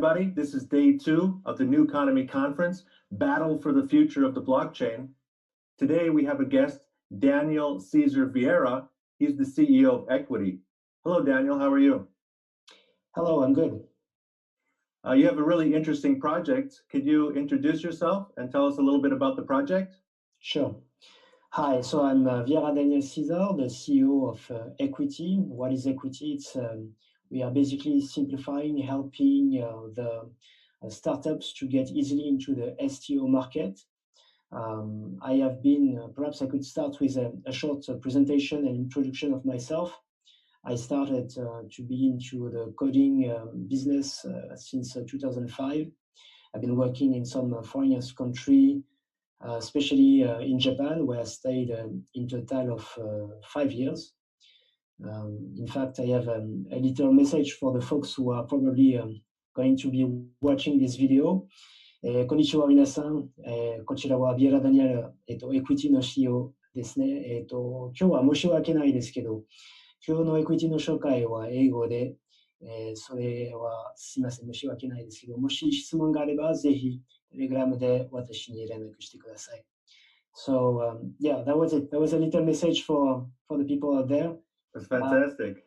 everybody. This is day 2 of the Newconomy conference, Battle for the Future of the Blockchain. Today we have a guest, Daniel Cesar Vieira. He's the CEO of Eqwity. Hello, Daniel. How are you? Hello, I'm good. You have a really interesting project. Could you introduce yourself and tell us a little bit about the project? Sure. Hi, so I'm Vieira Daniel Cesar, the CEO of Eqwity. What is Eqwity? We are basically simplifying, helping the startups to get easily into the STO market. I have been, perhaps I could start with a short presentation and introduction of myself. I started to be into the coding business since 2005. I've been working in some foreign country, especially in Japan, where I stayed in total of 5 years. In fact, I have a little message for the folks who are probably going to be watching this video. Konnichiwa minasan, こちらはビエラダニエル、Eqwity の CEO ですね。今日は申し訳ないですけど、今日のEqwityの紹介は英語で、それはすみません、申し訳ないですけど、もし質問があれば、ぜひ、Telegram で私に連絡してください。So, yeah, that was it. That was a little message for the people out there. That's fantastic.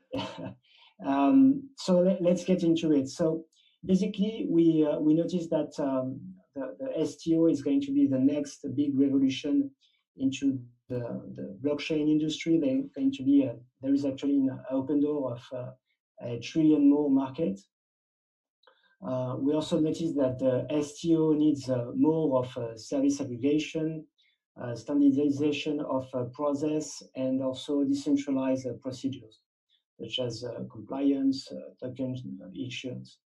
So let's get into it. So basically, we noticed that the STO is going to be the next big revolution into the blockchain industry. There is actually an open door of $1 trillion more market. We also noticed that the STO needs more of service aggregation, standardization of process, and also decentralized procedures, such as compliance, token issuance.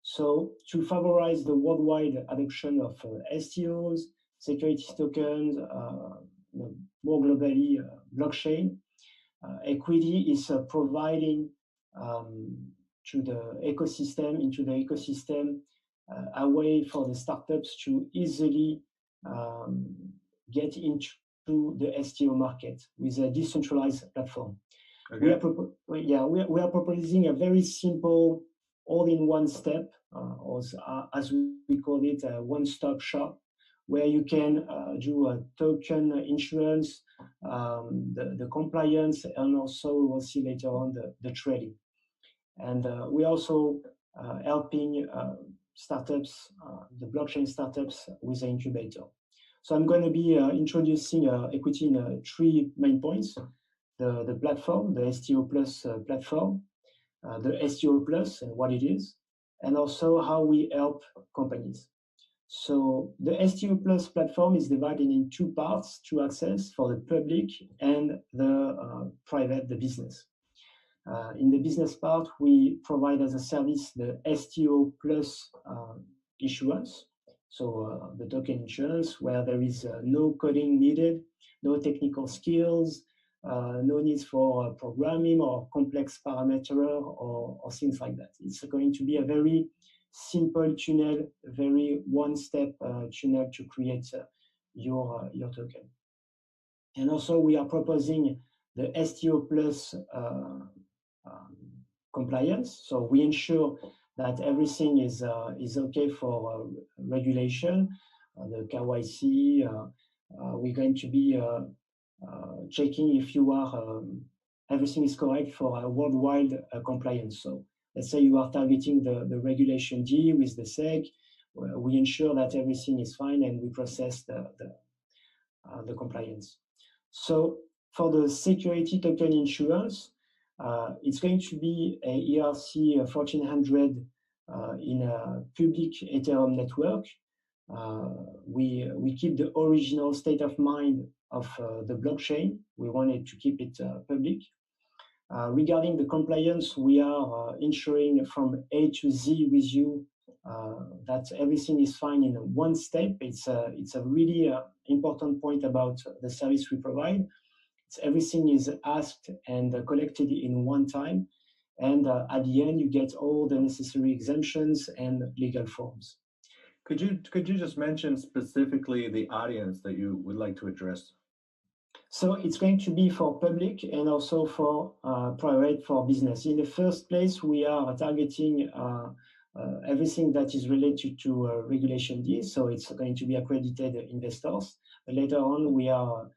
So to favorize the worldwide adoption of STOs, security tokens, more globally blockchain, Eqwity is providing into the ecosystem, a way for the startups to easily get into the STO market with a decentralized platform. Okay. We are proposing a very simple all-in-one step, or as we call it, a one-stop shop, where you can do a token insurance, the compliance, and also we'll see later on the trading. And we're also helping startups, the blockchain startups, with the incubator. So I'm going to be introducing Eqwity in 3 main points: the platform, the STO Plus platform, the STO Plus and what it is, and also how we help companies. So the STO Plus platform is divided in 2 parts to access for the public and the private, the business. In the business part, we provide as a service the STO Plus issuance. So the token insurance, where there is no coding needed, no technical skills, no needs for programming or complex parameter or things like that. It's going to be a very simple tunnel, very one-step tunnel to create your token. And also we are proposing the STO Plus compliance. So we ensure that everything is okay for regulation, the KYC. We're going to be checking if you are everything is correct for a worldwide compliance. So let's say you are targeting the regulation D with the SEC. We ensure that everything is fine and we process the compliance. So for the security token insurance, it's going to be a ERC 1400 in a public Ethereum network. We keep the original state of mind of the blockchain. We wanted to keep it public. Regarding the compliance, we are ensuring from A to Z with you that everything is fine in one step. It's a really important point about the service we provide. Everything is asked and collected in one time, and at the end you get all the necessary exemptions and legal forms. Could you just mention specifically the audience that you would like to address? So it's going to be for public and also for private, for business. In the first place, we are targeting everything that is related to regulation deals. So it's going to be accredited investors. But later on, we are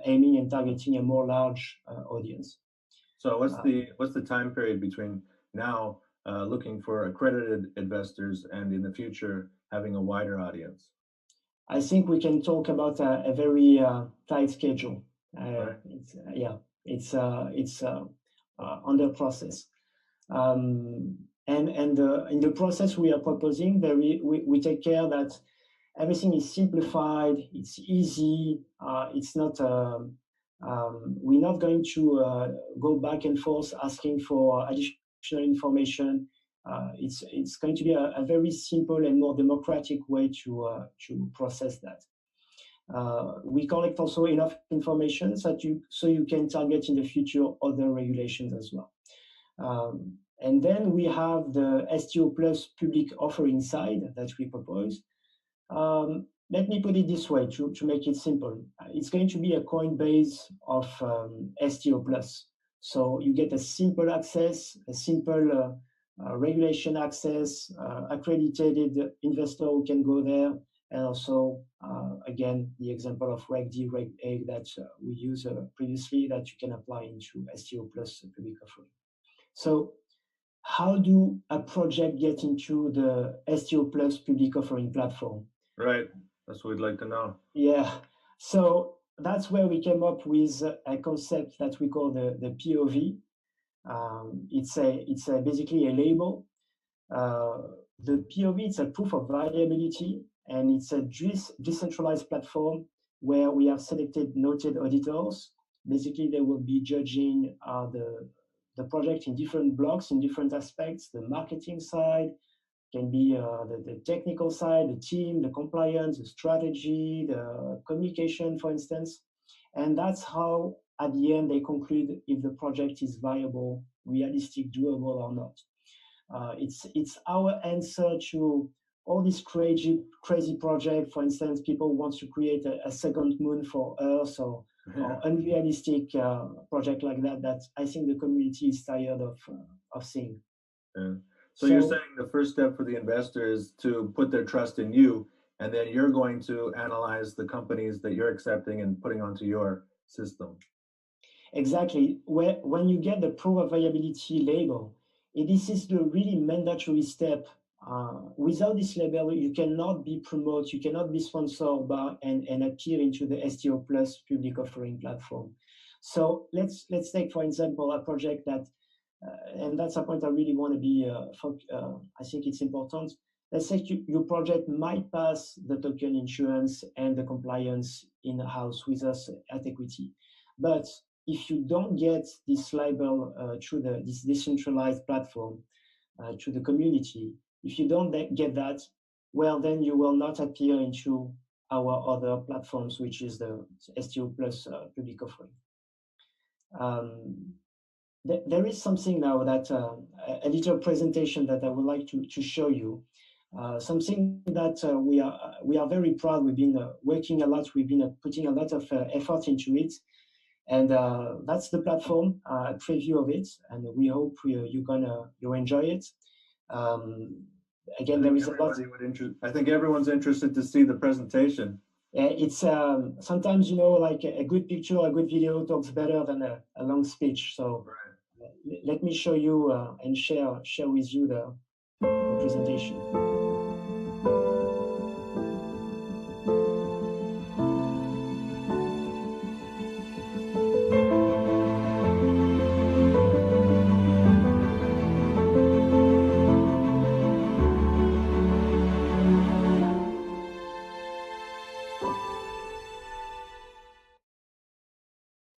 aiming and targeting a more large audience. So what's the time period between now looking for accredited investors and in the future having a wider audience? I think we can talk about a very tight schedule. Right. It's under process. And in the process we are proposing, we take care that everything is simplified, it's easy, it's not, we're not going to go back and forth asking for additional information. It's going to be a very simple and more democratic way to process that. We collect also enough information so you can target in the future other regulations as well. And then we have the STO Plus public offering side that we propose. Let me put it this way to make it simple. It's going to be a Coinbase of STO Plus. So you get a simple access, a simple regulation access, accredited investor who can go there, and also, again, the example of Reg D, Reg A that we used previously that you can apply into STO Plus public offering. So how do a project get into the STO Plus public offering platform? Right, that's what we'd like to know. Yeah, so that's where we came up with a concept that we call the POV. It's basically a label. The POV, it's a proof of viability, and it's a decentralized platform where we have selected noted auditors. Basically, they will be judging the project in different blocks, in different aspects. The marketing side can be the technical side, the team, the compliance, the strategy, the communication, for instance. And that's how, at the end, they conclude if the project is viable, realistic, doable or not. It's our answer to all these crazy projects. For instance, people want to create a second moon for Earth or unrealistic project like that I think the community is tired of seeing. Yeah. So you're saying the first step for the investor is to put their trust in you, and then you're going to analyze the companies that you're accepting and putting onto your system. Exactly. When you get the proof of viability label, this is the really mandatory step. Without this label, you cannot be promoted, you cannot be sponsored by and appear into the STO Plus public offering platform. So let's take, for example, a project that, and that's a point I really want to be, I think it's important. Let's say your project might pass the token insurance and the compliance in-house with us at Eqwity. But if you don't get this label through this decentralized platform to the community, if you don't get that, well, then you will not appear into our other platforms, which is the STO Plus public offering. There is something now that a little presentation that I would like to show you. Something that we are very proud. We've been working a lot. We've been putting a lot of effort into it. And that's the platform, a preview of it, and we hope you enjoy it. Again, there is a lot. I think everyone's interested to see the presentation. It's sometimes, like a good picture, a good video talks better than a long speech. So let me show you and share with you the presentation.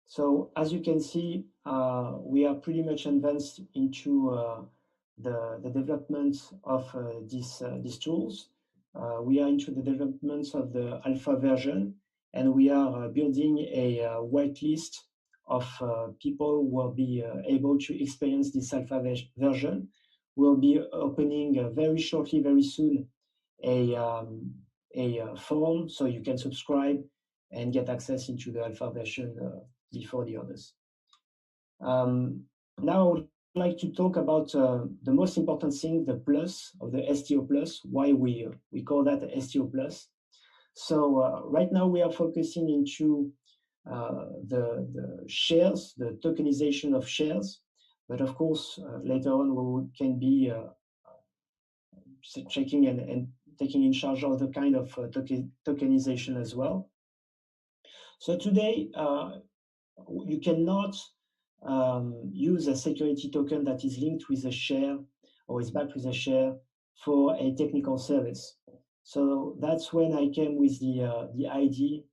So as you can see, we are pretty much advanced into the development of these tools. We are into the development of the alpha version, and we are building a whitelist of people who will be able to experience this alpha version. We'll be opening very shortly, very soon, a forum so you can subscribe and get access into the alpha version before the others. Now I would like to talk about the most important thing, the plus of the STO plus, why we call that STO plus. So right now we are focusing into the shares, the tokenization of shares. But of course, later on we can be checking and taking in charge of the kind of tokenization as well. So today, you cannot use a security token that is linked with a share or is backed with a share for a technical service. So that's when I came with the idea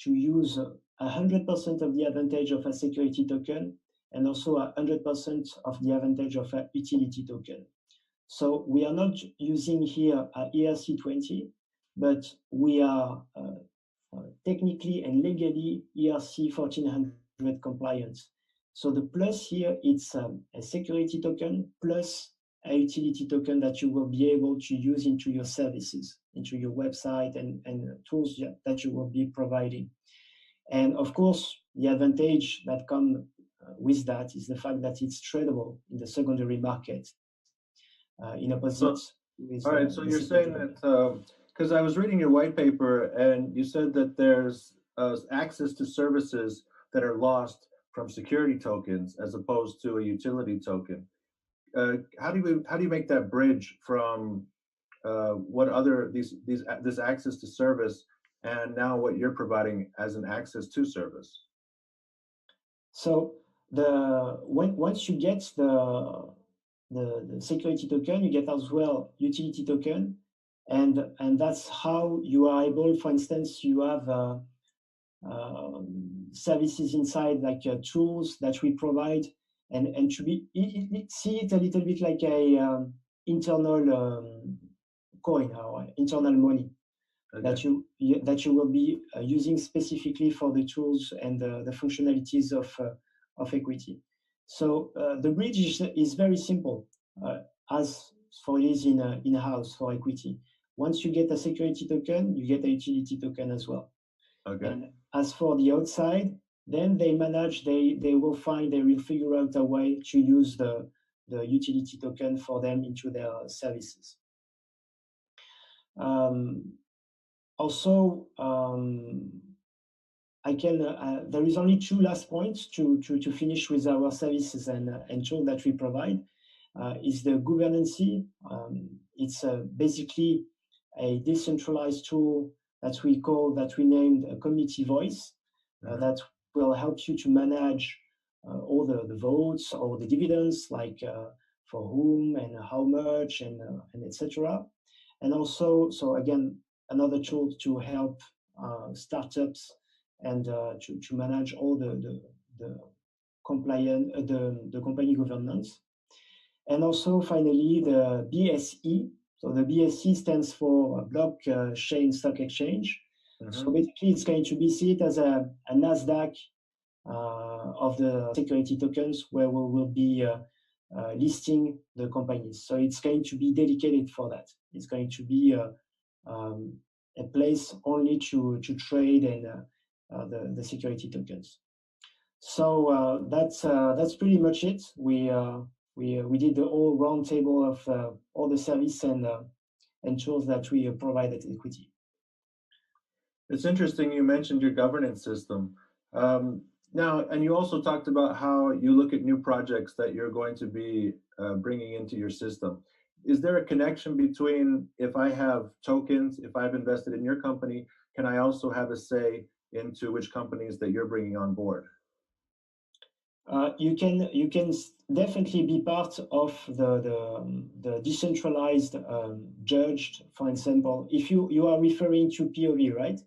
to use 100% of the advantage of a security token and also 100% of the advantage of a utility token. So we are not using here a ERC20, but we are technically and legally ERC 1400 compliant. So the plus here, it's a security token plus a utility token that you will be able to use into your services, into your website and tools that you will be providing. And of course, the advantage that comes with that is the fact that it's tradable in the secondary market in opposite with all right, so the you're saying security that, because I was reading your white paper and you said that there's access to services that are lost from security tokens as opposed to a utility token. How do you make that bridge from what other this access to service and now what you're providing as an access to service? So once you get the security token, you get as well utility token, and that's how you are able. For instance, you have services inside like tools that we provide, and to be see it a little bit like a internal coin or internal money. Okay. that you will be using specifically for the tools and the functionalities of Eqwity. So the bridge is very simple, as for it is in house for Eqwity. Once you get a security token, you get a utility token as well. Okay. And as for the outside, then they will figure out a way to use the utility token for them into their services. Also, there is only two last points to finish with our services and tool that we provide. Is the governance. It's basically a decentralized tool that we named a community voice. That will help you to manage all the votes or the dividends, like for whom and how much and etc. And also, so again, another tool to help startups and to manage all the compliant the company governance. And also, finally, the BSE. So the BSE stands for Blockchain Stock Exchange. So basically, it's going to be seen as a NASDAQ of the security tokens, where we will be listing the companies. So it's going to be dedicated for that. It's going to be a place only to trade and the security tokens. So that's pretty much it. We did the whole round table of all the service and tools that we provide at Eqwity. It's interesting you mentioned your governance system. Now, and you also talked about how you look at new projects that you're going to be bringing into your system. Is there a connection between, if I have tokens, if I've invested in your company, can I also have a say into which companies that you're bringing on board? You can definitely be part of the decentralized judged, for example, if you are referring to POV, right?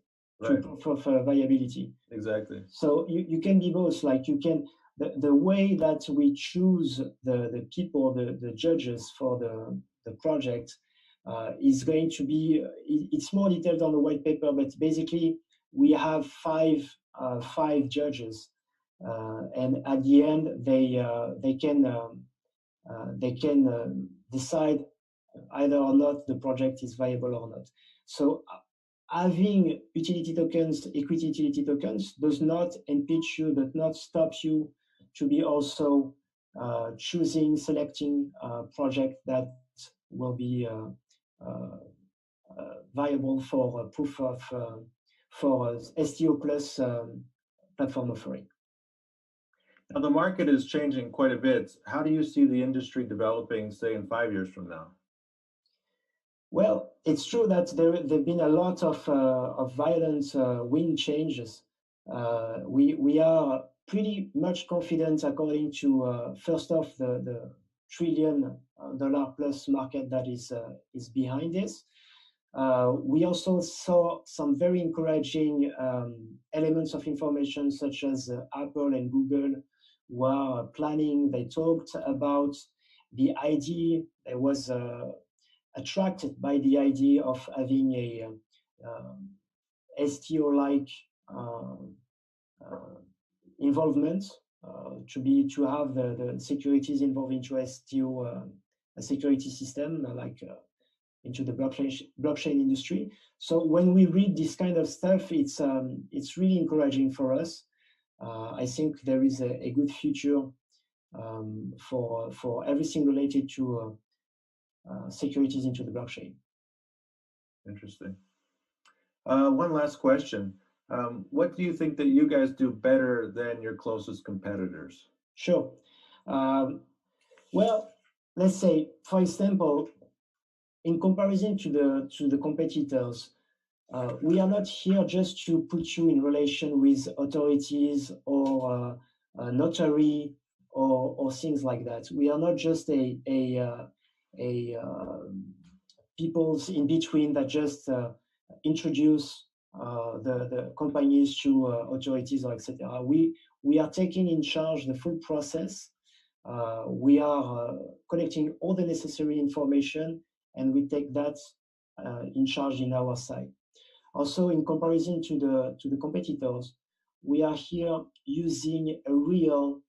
To proof of viability. Exactly. So you can be both. Like you can the way that we choose the people, the judges for the project is going to be. It's more detailed on the white paper, but basically we have five judges. And at the end, they can decide either or not the project is viable or not. So having utility tokens, Eqwity utility tokens, does not impede you, does not stop you to be also choosing, selecting a project that will be viable for proof of for STO plus platform offering. Now, the market is changing quite a bit. How do you see the industry developing, say, in 5 years from now? Well, it's true that there've been a lot of violent wind changes. We are pretty much confident, according to first off the $1 trillion plus market that is behind this. We also saw some very encouraging elements of information, such as Apple and Google were planning. They talked about the idea. There was attracted by the idea of having a STO-like involvement to have the securities involved into STO, a security system like into the blockchain industry. So when we read this kind of stuff, it's really encouraging for us. I think there is a good future for everything related to securities into the blockchain. Interesting. One last question. What do you think that you guys do better than your closest competitors? Sure. Well, let's say, for example, in comparison to the competitors, we are not here just to put you in relation with authorities or a notary or things like that. We are not just a people's in between that just introduce the companies to authorities or etc. We are taking in charge the full process. We are collecting all the necessary information, and we take that in charge in our side. Also, in comparison to the competitors, we are here using a real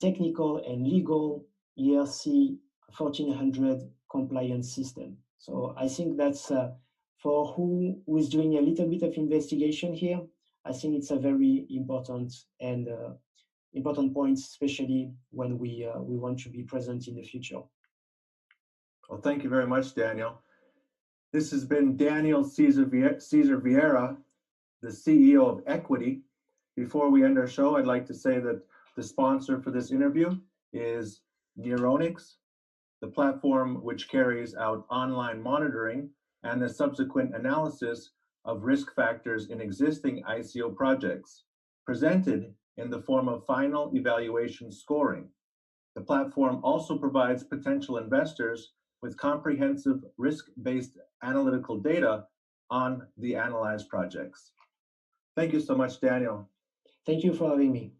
technical and legal ERC 1400 compliance system. So I think that's for who is doing a little bit of investigation here, I think it's a very important and important point, especially when we want to be present in the future. Well, thank you very much, Daniel. This has been Daniel Cesar VIEIRA, the CEO of Eqwity. Before we end our show, I'd like to say that the sponsor for this interview is Neuronix, the platform which carries out online monitoring and the subsequent analysis of risk factors in existing ICO projects, presented in the form of final evaluation scoring. The platform also provides potential investors with comprehensive risk-based analytical data on the analyzed projects. Thank you so much, Daniel. Thank you for having me.